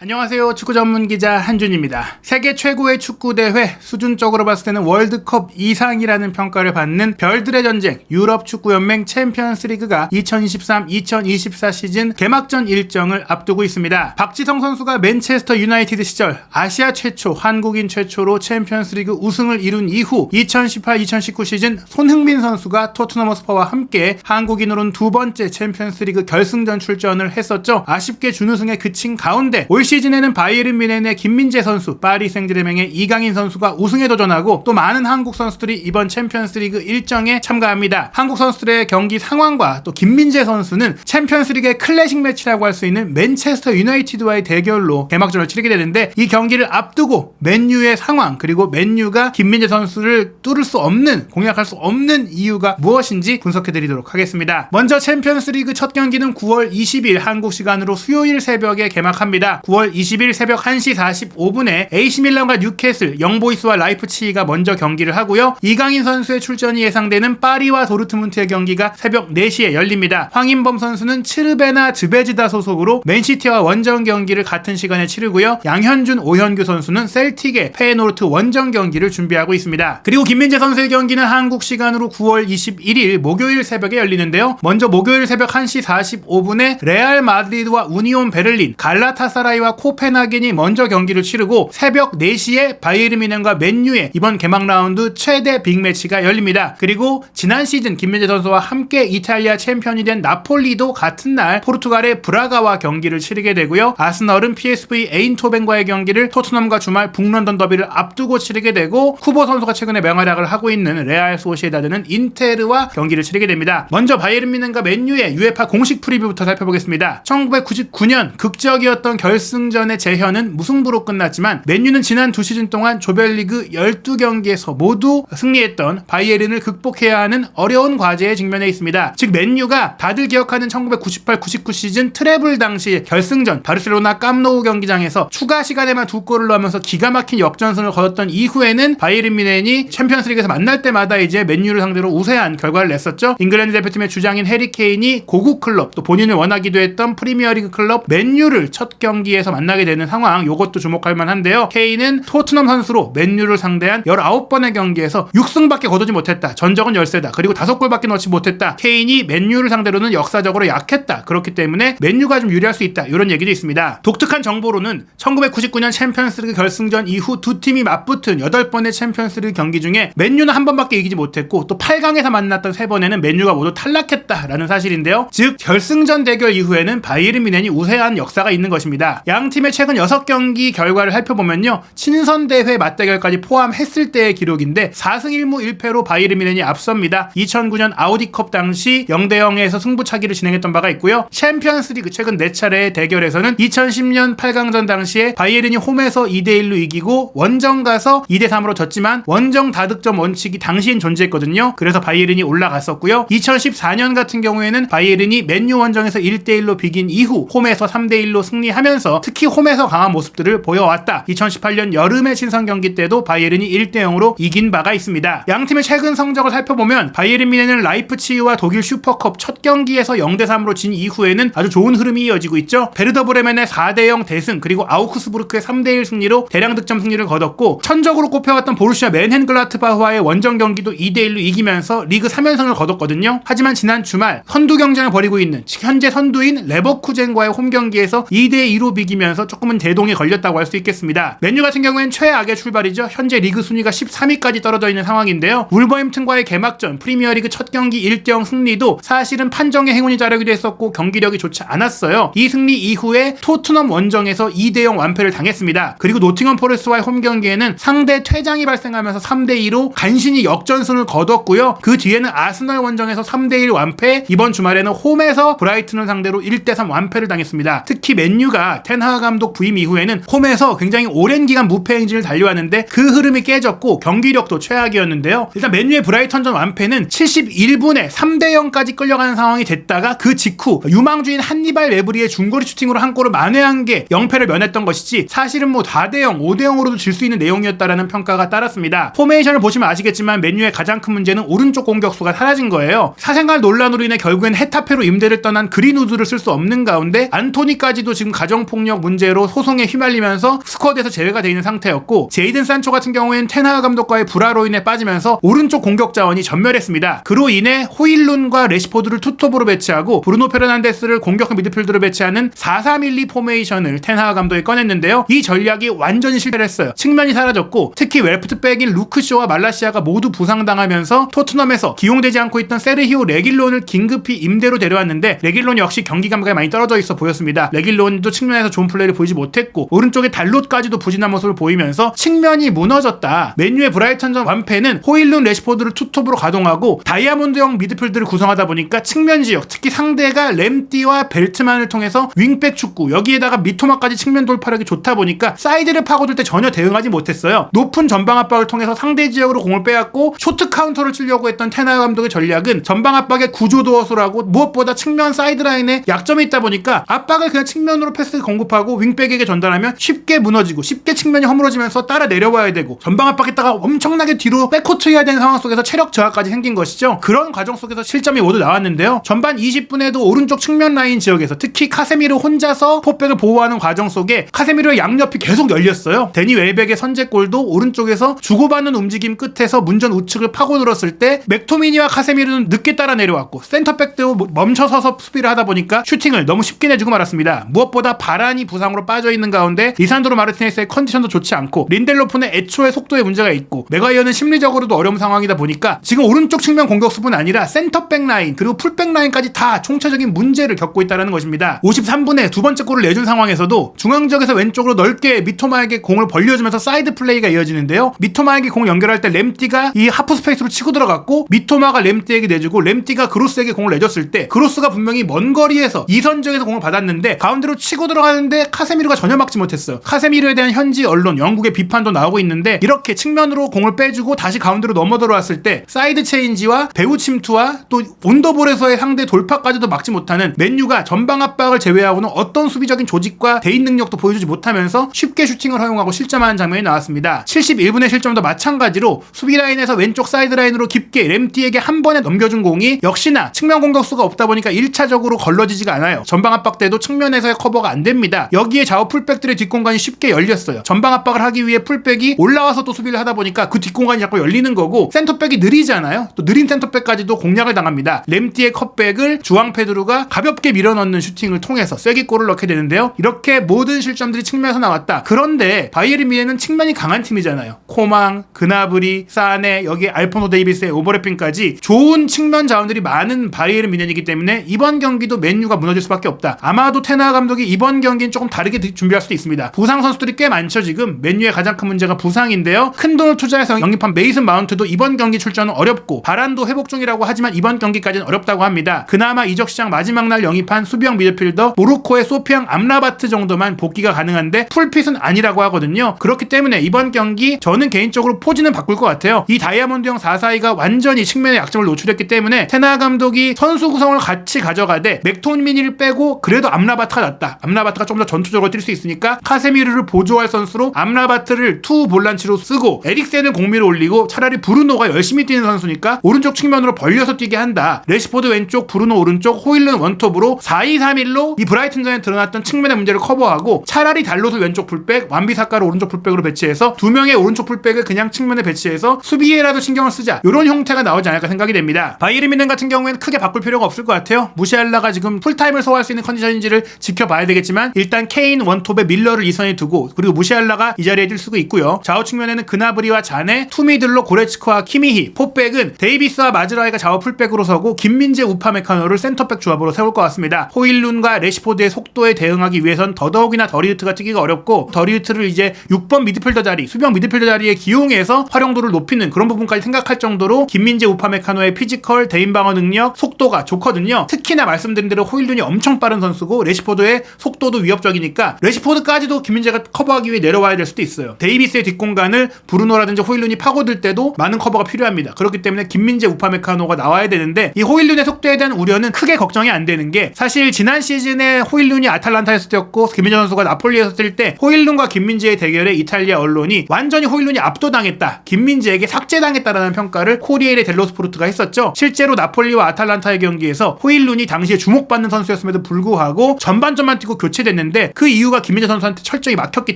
안녕하세요. 축구 전문 기자 한준입니다. 세계 최고의 축구 대회, 수준적으로 봤을 때는 월드컵 이상이라는 평가를 받는 별들의 전쟁 유럽 축구 연맹 챔피언스 리그가 2023-2024 시즌 개막전 일정을 앞두고 있습니다. 박지성 선수가 맨체스터 유나이티드 시절 아시아 최초, 한국인 최초로 챔피언스 리그 우승을 이룬 이후 2018-2019 시즌 손흥민 선수가 토트넘 허스퍼와 함께 한국인으로는 두 번째 챔피언스 리그 결승전 출전을 했었죠. 아쉽게 준우승에 그친 가운데 올 시즌에는 바이에른 뮌헨의 김민재 선수, 파리 생제르맹의 이강인 선수가 우승에 도전하고 또 많은 한국 선수들이 이번 챔피언스리그 일정에 참가합니다. 한국 선수들의 경기 상황과 또 김민재 선수는 챔피언스리그의 클래식 매치라고 할 수 있는 맨체스터 유나이티드와의 대결로 개막전을 치르게 되는데 이 경기를 앞두고 맨유의 상황 그리고 맨유가 김민재 선수를 뚫을 수 없는, 공략할 수 없는 이유가 무엇인지 분석해드리도록 하겠습니다. 먼저 챔피언스리그 첫 경기는 9월 20일 한국 시간으로 수요일 새벽에 개막합니다. 9월 20일 새벽 1시 45분에 AC밀란과 뉴캐슬, 영보이스와 라이프치히가 먼저 경기를 하고요. 이강인 선수의 출전이 예상되는 파리와 도르트문트의 경기가 새벽 4시에 열립니다. 황인범 선수는 츠르베나 즈베즈다 소속으로 맨시티와 원정 경기를 같은 시간에 치르고요. 양현준, 오현규 선수는 셀틱의 페예노르트 원정 경기를 준비하고 있습니다. 그리고 김민재 선수의 경기는 한국 시간으로 9월 21일 목요일 새벽에 열리는데요. 먼저 목요일 새벽 1시 45분에 레알 마드리드와 우니온 베를린, 갈라타사라이와 코펜하겐이 먼저 경기를 치르고 새벽 4시에 바이에른 뮌헨과 맨유의 이번 개막 라운드 최대 빅매치가 열립니다. 그리고 지난 시즌 김민재 선수와 함께 이탈리아 챔피언이 된 나폴리도 같은 날 포르투갈의 브라가와 경기를 치르게 되고요. 아스널은 PSV 에인토벤과의 경기를 토트넘과 주말 북런던 더비를 앞두고 치르게 되고 쿠보 선수가 최근에 맹활약을 하고 있는 레알 소시에다드는 인테르와 경기를 치르게 됩니다. 먼저 바이에른 뮌헨과 맨유의 UEFA 공식 프리뷰부터 살펴보겠습니다. 1999년 극적이었던 결승전의 재현은 무승부로 끝났지만 맨유는 지난 두 시즌 동안 조별리그 12경기에서 모두 승리했던 바이에른을 극복해야 하는 어려운 과제에 직면해 있습니다. 즉 맨유가 다들 기억하는 1998-99 시즌 트래블 당시 결승전 바르셀로나 깜노우 경기장에서 추가 시간에만 두 골을 넣으면서 기가 막힌 역전승을 거뒀던 이후에는 바이에른 뮌헨이 챔피언스리그에서 만날 때마다 이제 맨유를 상대로 우세한 결과를 냈었죠. 잉글랜드 대표팀의 주장인 해리 케인이 고국 클럽, 또 본인을 원하기도 했던 프리미어리그 클럽 맨유를 첫 경기에서 만나게 되는 상황, 요것도 주목할 만한데요. 케인은 토트넘 선수로 맨유를 상대한 19번의 경기에서 6승밖에 거두지 못했다. 전적은 열세다. 그리고 5골밖에 넣지 못했다. 케인이 맨유를 상대로는 역사적으로 약했다. 그렇기 때문에 맨유가 좀 유리할 수 있다. 이런 얘기도 있습니다. 독특한 정보로는 1999년 챔피언스리그 결승전 이후 두 팀이 맞붙은 8번의 챔피언스리그 경기 중에 맨유는 한 번밖에 이기지 못했고 또 8강에서 만났던 3번에는 맨유가 모두 탈락했다라는 사실인데요. 즉 결승전 대결 이후에는 바이에른 뮌헨이 우세한 역사가 있는 것입니다. 양 팀의 최근 6경기 결과를 살펴보면요. 친선대회 맞대결까지 포함했을 때의 기록인데 4승 1무 1패로 바이에른 뮌헨이 앞섭니다. 2009년 아우디컵 당시 0대0에서 승부차기를 진행했던 바가 있고요. 챔피언스리그 최근 4차례의 대결에서는 2010년 8강전 당시에 바이에른이 홈에서 2대1로 이기고 원정 가서 2대3으로 졌지만 원정 다득점 원칙이 당시엔 존재했거든요. 그래서 바이에른이 올라갔었고요. 2014년 같은 경우에는 바이에른이 맨유 원정에서 1대1로 비긴 이후 홈에서 3대1로 승리하면서 특히 홈에서 강한 모습들을 보여왔다. 2018년 여름의 친선 경기 때도 바이에른이 1대0으로 이긴 바가 있습니다. 양팀의 최근 성적을 살펴보면 바이에른 뮌헨은 라이프치히와 독일 슈퍼컵 첫 경기에서 0대3으로 진 이후에는 아주 좋은 흐름이 이어지고 있죠. 베르더 브레멘의 4대0 대승, 그리고 아우크스부르크의 3대1 승리로 대량 득점 승리를 거뒀고 천적으로 꼽혀왔던 보루시아 맨헨글라트바흐와의 원정 경기도 2대1로 이기면서 리그 3연승을 거뒀거든요. 하지만 지난 주말 선두 경쟁을 벌이고 있는 현재 선두인 레버쿠젠과의 홈 경기에서 2대2로 비기면서 조금은 대동에 걸렸다고 할 수 있겠습니다. 맨유 같은 경우에는 최악의 출발이죠. 현재 리그 순위가 13위까지 떨어져 있는 상황인데요. 울버햄튼과의 개막전 프리미어리그 첫 경기 1대0 승리도 사실은 판정의 행운이 자르기도 했었고 경기력이 좋지 않았어요. 이 승리 이후에 토트넘 원정에서 2대0 완패를 당했습니다. 그리고 노팅엄 포레스트와의 홈 경기에는 상대 퇴장이 발생하면서 3대2로 간신히 역전승을 거뒀고요. 그 뒤에는 아스널 원정에서 3대1 완패, 이번 주말에는 홈에서 브라이튼을 상대로 1대3 완패를 당했습니다. 특히 맨유가 텐하그 감독 부임 이후에는 홈에서 굉장히 오랜 기간 무패 행진을 달려왔는데 그 흐름이 깨졌고 경기력도 최악이었는데요. 일단 맨유의 브라이턴전 완패는 71분에 3대0까지 끌려가는 상황이 됐다가 그 직후 유망주인 한니발 메브리의 중거리 슈팅으로 한 골을 만회한 게 영패를 면했던 것이지 사실은 4대0, 5대0으로도 질 수 있는 내용이었다라는 평가가 따랐습니다. 포메이션을 보시면 아시겠지만 맨유의 가장 큰 문제는 오른쪽 공격수가 사라진 거예요. 사생활 논란으로 인해 결국엔 헤타페로 임대를 떠난 그린우드를 쓸 수 없는 가운데 안토니까지도 지금 가정폭력 능력 문제로 소송에 휘말리면서 스쿼드에서 제외가 되어 있는 상태였고, 제이든 산초 같은 경우에는 테나하 감독과의 불화로 인해 빠지면서 오른쪽 공격 자원이 전멸했습니다. 그로 인해 호일룬과 레시포드를 투톱으로 배치하고 브루노 페르난데스를 공격형 미드필더로 배치하는 4-3-1-2 포메이션을 텐하하 감독이 꺼냈는데요. 이 전략이 완전히 실패를 했어요. 측면이 사라졌고, 특히 웰프트백인 루크쇼와 말라시아가 모두 부상당하면서 토트넘에서 기용되지 않고 있던 세르히오 레길론을 긴급히 임대로 데려왔는데, 레길론 역시 경기 감각이 많이 떨어져 있어 보였습니다. 레길론도 측면에서 좋은 플레이를 보이지 못했고, 오른쪽에 달롯까지도 부진한 모습을 보이면서 측면이 무너졌다. 맨유의 브라이턴전 완패는 호일룬 레시포드를 투톱으로 가동하고 다이아몬드형 미드필드를 구성하다 보니까 측면 지역, 특히 상대가 램띠와 벨트만을 통해서 윙백 축구, 여기에다가 미토마까지 측면 돌파력이 좋다 보니까 사이드를 파고들 때 전혀 대응하지 못했어요. 높은 전방 압박을 통해서 상대 지역으로 공을 빼앗고 쇼트 카운터를 치려고 했던 테나하 감독의 전략은 전방 압박의 구조 도어소라고, 무엇보다 측면 사이드라인에 약점이 있다 보니까 압박을 그냥 측면으로 패스 공급하고 윙백에게 전달하면 쉽게 무너지고 쉽게 측면이 허물어지면서 따라 내려와야 되고, 전방 압박했다가 엄청나게 뒤로 백코트 해야 되는 상황 속에서 체력 저하까지 생긴 것이죠. 그런 과정 속에서 실점이 모두 나왔는데요. 전반 20분에도 오른쪽 측면 라인 지역에서 특히 카세미르 혼자서 포백을 보호하는 과정 속에 카세미르의 양옆이 계속 열렸어요. 데니 웰백의 선제골도 오른쪽에서 주고받는 움직임 끝에서 문전 우측을 파고들었을 때 맥토미니와 카세미르는 늦게 따라 내려왔고, 센터백도 멈춰서서 수비를 하다 보니까 슈팅을 너무 쉽게 내주고 말았습니다. 무엇보다 바란이 부상으로 빠져있는 가운데 리산드로 마르티네스의 컨디션도 좋지 않고, 린델로프는 애초에 속도에 문제가 있고, 메가이어는 심리적으로도 어려운 상황이다 보니까 지금 오른쪽 측면 공격수뿐 아니라 센터백 라인 그리고 풀백 라인까지 다 총체적인 문제를 겪고 있다는 것입니다. 53분에 두 번째 골을 내준 상황에서도 중앙 지역에서 왼쪽으로 넓게 미토마에게 공을 벌려주면서 사이드 플레이가 이어지는데요. 미토마에게 공을 연결할 때 램띠가 이 하프 스페이스로 치고 들어갔고, 미토마가 램띠에게 내주고, 램띠가 그로스에게 공을 내줬을 때 그로스가 분명히 먼 거리에서 이선 지역에서 공을 받았는데 가운데로 치고 들어가는데 카세미르가 전혀 막지 못했어요. 카세미르에 대한 현지 언론, 영국의 비판도 나오고 있는데, 이렇게 측면으로 공을 빼주고 다시 가운데로 넘어 들어왔을 때 사이드 체인지와 배우 침투와 또 온더볼에서의 상대 돌파까지도 막지 못하는 맨유가 전방 압박을 제외하고는 어떤 수비적인 조직과 대인 능력도 보여주지 못하면서 쉽게 슈팅을 허용하고 실점하는 장면이 나왔습니다. 71분의 실점도 마찬가지로 수비 라인에서 왼쪽 사이드 라인으로 깊게 램띠에게 한 번에 넘겨준 공이 역시나 측면 공격수가 없다 보니까 1차적으로 걸러지지가 않아요. 전방 압박 때도 측면에서의 커버가 안 됩니다. 여기에 좌우 풀백들의 뒷공간이 쉽게 열렸어요. 전방 압박을 하기 위해 풀백이 올라와서 또 수비를 하다 보니까 그 뒷공간이 자꾸 열리는 거고, 센터백이 느리잖아요. 또 느린 센터백까지도 공략을 당합니다. 램띠의 컷백을 주앙 페드루가 가볍게 밀어넣는 슈팅을 통해서 쐐기골을 넣게 되는데요. 이렇게 모든 실점들이 측면에서 나왔다. 그런데 바이에른 뮌헨은 측면이 강한 팀이잖아요. 코망, 그나브리, 사네, 여기 알폰소 데이비스의 오버래핑까지 좋은 측면 자원들이 많은 바이에른 뮌헨이기 때문에 이번 경기도 맨유가 무너질 수밖에 없다. 아마도 테나하 감독이 이번 경기는 조금 다르게 준비할 수도 있습니다. 부상 선수들이 꽤 많죠. 지금 맨유의 가장 큰 문제가 부상인데요. 큰 돈을 투자해서 영입한 메이슨 마운트도 이번 경기 출전은 어렵고, 바란도 회복 중이라고 하지만 이번 경기까지는 어렵다고 합니다. 그나마 이적 시장 마지막 날 영입한 수비형 미드필더 모로코의 소피앙 암라바트 정도만 복귀가 가능한데 풀핏은 아니라고 하거든요. 그렇기 때문에 이번 경기 저는 개인적으로 포지는 바꿀 것 같아요. 이 다이아몬드형 4-4-2가 완전히 측면의 약점을 노출했기 때문에 테나하 감독이 선수 구성을 같이 가져가되 맥토미니를 빼고 그래도 암라바트가 낫다. 암라바트가 좀 더 전투적으로 뛸 수 있으니까 카세미르를 보조할 선수로 암라바트를 투 볼란치로 쓰고, 에릭센을 공미로 올리고, 차라리 브루노가 열심히 뛰는 선수니까 오른쪽 측면으로 벌려서 뛰게 한다. 레시포드 왼쪽, 브루노 오른쪽, 호일룬 원톱으로 4-2-3-1로 이 브라이튼전에 드러났던 측면의 문제를 커버하고, 차라리 달롯을 왼쪽 풀백, 완비사카를 오른쪽 풀백으로 배치해서 두 명의 오른쪽 풀백을 그냥 측면에 배치해서 수비에라도 신경을 쓰자, 이런 형태가 나오지 않을까 생각이 됩니다. 바이에른 뮌헨 같은 경우에는 크게 바꿀 필요가 없을 것 같아요. 무시할라가 지금 풀타임을 소화할 수 있는 컨디션인지를 지켜봐야 되겠지만, 일단 케인 원톱에 밀러를 이선에 두고, 그리고 무시할라가 이 자리에 뛸 수가 있고요. 좌우 측면에는 그나브리와 자네, 투미들로 고레츠크와 키미히, 포백은 데이비스와 마즈라이가 좌우 풀백으로 서고 김민재, 우파메카노를 센터백 조합으로 세울 것 같습니다. 호일룬과 레시포드의 속도에 대응하기 위해선 더더욱이나 더리우트가 뛰기가 어렵고, 더리우트를 이제 6번 미드필더 자리, 수비형 미드필더 자리에 기용해서 활용도를 높이는 그런 부분까지 생각할 정도로 김민재, 우파메카노의 피지컬, 대인방어 능력, 속도가 좋거든요. 특히나 말씀드린 대로 호일룬이 엄청 빠른 선수고, 레시포드의 속도도 위협적이니까 레시포드까지도 김민재가 커버하기 위해 내려와야 될 수도 있어요. 데이비스의 뒷공간을 브루노라든지 호일룬이 파고들 때도 많은 커버가 필요합니다. 그렇기 때문에 김민재, 우파메카노가 나와야 되는데, 이 호일룬의 속도에 대한 우려는 크게 걱정이 안 되는 게, 사실 지난 시즌에 호일룬이 아탈란타에서 뛰었고 김민재 선수가 나폴리에서 뛸 때 호일룬과 김민재의 대결에 이탈리아 언론이 완전히 호일룬이 압도당했다, 김민재에게 삭제당했다라는 평가를 코리에레 델로 스포르트가 했었죠. 실제로 나폴리와 아탈란타의 경기에서 호일룬이 당시에 주목받는 선수였음에도 불구하고 전반전만 뛰고 교체됐는데 했는데 그 이유가 김민재 선수한테 철저히 막혔기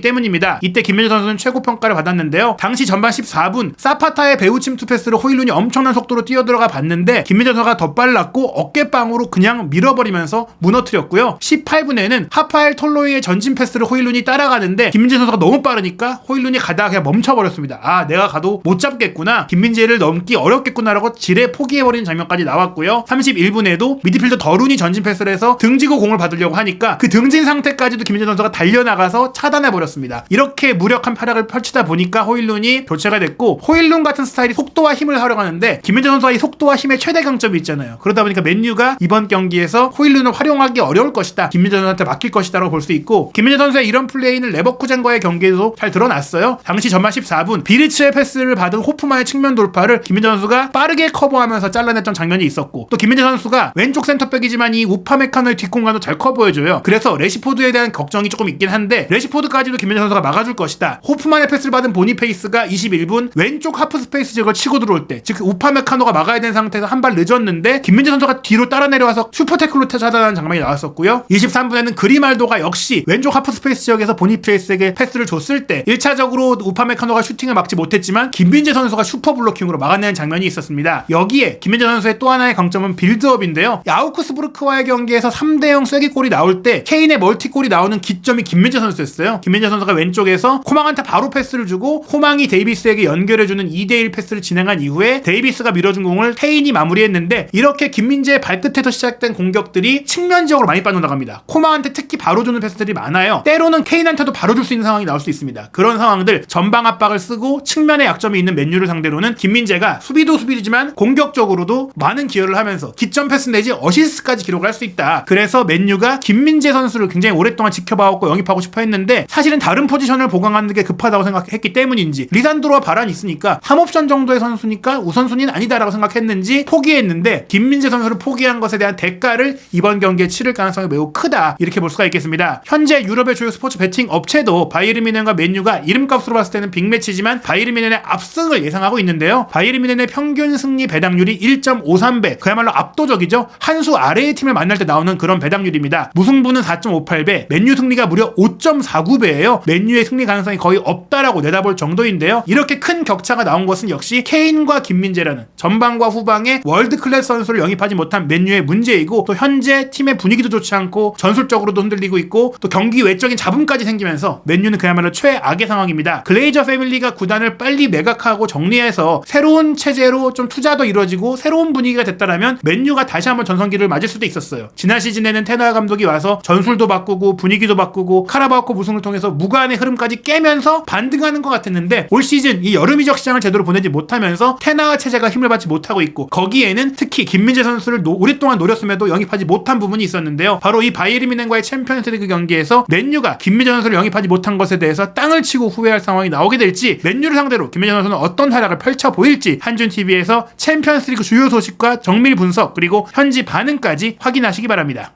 때문입니다. 이때 김민재 선수는 최고 평가를 받았는데요. 당시 전반 14분 사파타의 배우 침투 패스를 호일룬이 엄청난 속도로 뛰어들어가 봤는데 김민재 선수가 더 빨랐고 어깨빵으로 그냥 밀어버리면서 무너뜨렸고요. 18분에는 하파엘 톨로이의 전진 패스를 호일룬이 따라가는데 김민재 선수가 너무 빠르니까 호일룬이 가다가 그냥 멈춰버렸습니다. 아, 내가 가도 못 잡겠구나, 김민재를 넘기 어렵겠구나라고 지레 포기해버리는 장면까지 나왔고요. 31분에도 미드필더 더룬이 전진 패스를 해서 등지고 공을 받으려고 하니까 그 등진 상태까지도 김민재 선수가 달려나가서 차단해버렸습니다. 이렇게 무력한 활약을 펼치다 보니까 호일룬이 교체가 됐고, 호일룬 같은 스타일이 속도와 힘을 활용하는데 김민재 선수가 이 속도와 힘의 최대 강점이 있잖아요. 그러다 보니까 맨유가 이번 경기에서 호일룬을 활용하기 어려울 것이다, 김민재 선수한테 맡길 것이다 라고 볼 수 있고, 김민재 선수의 이런 플레이는 레버쿠젠과의 경기에도 잘 드러났어요. 당시 전반 14분 비리츠의 패스를 받은 호프만의 측면 돌파를 김민재 선수가 빠르게 커버하면서 잘라냈던 장면이 있었고, 또 김민재 선수가 왼쪽 센터백이지만 이 우파메카노의 뒷공간도 잘 커버해줘요. 그래서 레시포드에 대한 걱정이 조금 있긴 한데 레시포드까지도 김민재 선수가 막아줄 것이다. 호프만의 패스를 받은 보니페이스가 21분 왼쪽 하프 스페이스 지역을 치고 들어올 때, 즉 우파메카노가 막아야 되는 상태에서 한 발 늦었는데 김민재 선수가 뒤로 따라 내려와서 슈퍼태클로 차단하는 장면이 나왔었고요. 23분에는 그리말도가 역시 왼쪽 하프 스페이스 지역에서 보니페이스에게 패스를 줬을 때 1차적으로 우파메카노가 슈팅을 막지 못했지만 김민재 선수가 슈퍼 블로킹으로 막아내는 장면이 있었습니다. 여기에 김민재 선수의 또 하나의 강점은 빌드업인데요. 아우크스부르크와의 경기에서 3대0 쐐기골이 나올 때 케인의 멀티골이 나오는 기점이 김민재 선수였어요. 김민재 선수가 왼쪽에서 코망한테 바로 패스를 주고 코망이 데이비스에게 연결해주는 2대1 패스를 진행한 이후에 데이비스가 밀어준 공을 케인이 마무리했는데, 이렇게 김민재의 발끝에서 시작된 공격들이 측면 지역으로 많이 빠져나갑니다. 코망한테 특히 바로 주는 패스들이 많아요. 때로는 케인한테도 바로 줄 수 있는 상황이 나올 수 있습니다. 그런 상황들 전방 압박을 쓰고 측면에 약점이 있는 맨유를 상대로는 김민재가 수비도 수비지만 공격적으로도 많은 기여를 하면서 기점 패스 내지 어시스트까지 기록을 할 수 있다. 그래서 맨유가 김민재 선수를 굉장히 오랫동안 지켜봐왔고 영입하고 싶어 했는데 사실은 다른 포지션을 보강하는 게 급하다고 생각했기 때문인지, 리산드로와 바란이 있으니까 3옵션 정도의 선수니까 우선순위는 아니다라고 생각했는지 포기했는데 김민재 선수를 포기한 것에 대한 대가를 이번 경기에 치를 가능성이 매우 크다, 이렇게 볼 수가 있겠습니다. 현재 유럽의 주요 스포츠 베팅 업체도 바이에른 뮌헨과 맨유가 이름값으로 봤을 때는 빅매치지만 바이에른 뮌헨의 압승을 예상하고 있는데요. 바이에른 뮌헨의 평균 승리 배당률이 1.53배, 그야말로 압도적이죠. 한 수 아래의 팀을 만날 때 나오는 그런 배당률입니다. 무승부는 4.58배, 맨유 승리가 무려 5.49배예요. 맨유의 승리 가능성이 거의 없다라고 내다볼 정도인데요. 이렇게 큰 격차가 나온 것은 역시 케인과 김민재라는 전방과 후방의 월드 클래스 선수를 영입하지 못한 맨유의 문제이고, 또 현재 팀의 분위기도 좋지 않고 전술적으로도 흔들리고 있고 또 경기 외적인 잡음까지 생기면서 맨유는 그야말로 최악의 상황입니다. 글레이저 패밀리가 구단을 빨리 매각하고 정리해서 새로운 체제로 좀 투자도 이루어지고 새로운 분위기가 됐다라면 맨유가 다시 한번 전성기를 맞을 수도 있었어요. 지난 시즌에는 테너 감독이 와서 전술도 바꾸고 분위기도 바꾸고 카라바오컵 우승을 통해서 무관의 흐름까지 깨면서 반등하는 것 같았는데, 올 시즌 이 여름 이적 시장을 제대로 보내지 못하면서 테너 체제가 힘을 받지 못하고 있고, 거기에는 특히 김민재 선수를 오랫동안 노렸음에도 영입하지 못한 부분이 있었는데요. 바로 이 바이에른 뮌헨과의 챔피언스리그 경기에서 맨유가 김민재 선수를 영입하지 못한 것에 대해서 땅을 치고 후회할 상황이 나오게 될지, 맨유를 상대로 김민재 선수는 어떤 활약을 펼쳐 보일지 한준TV에서 챔피언스리그 주요 소식과 정밀 분석 그리고 현지 반응까지 확인하시기 바랍니다.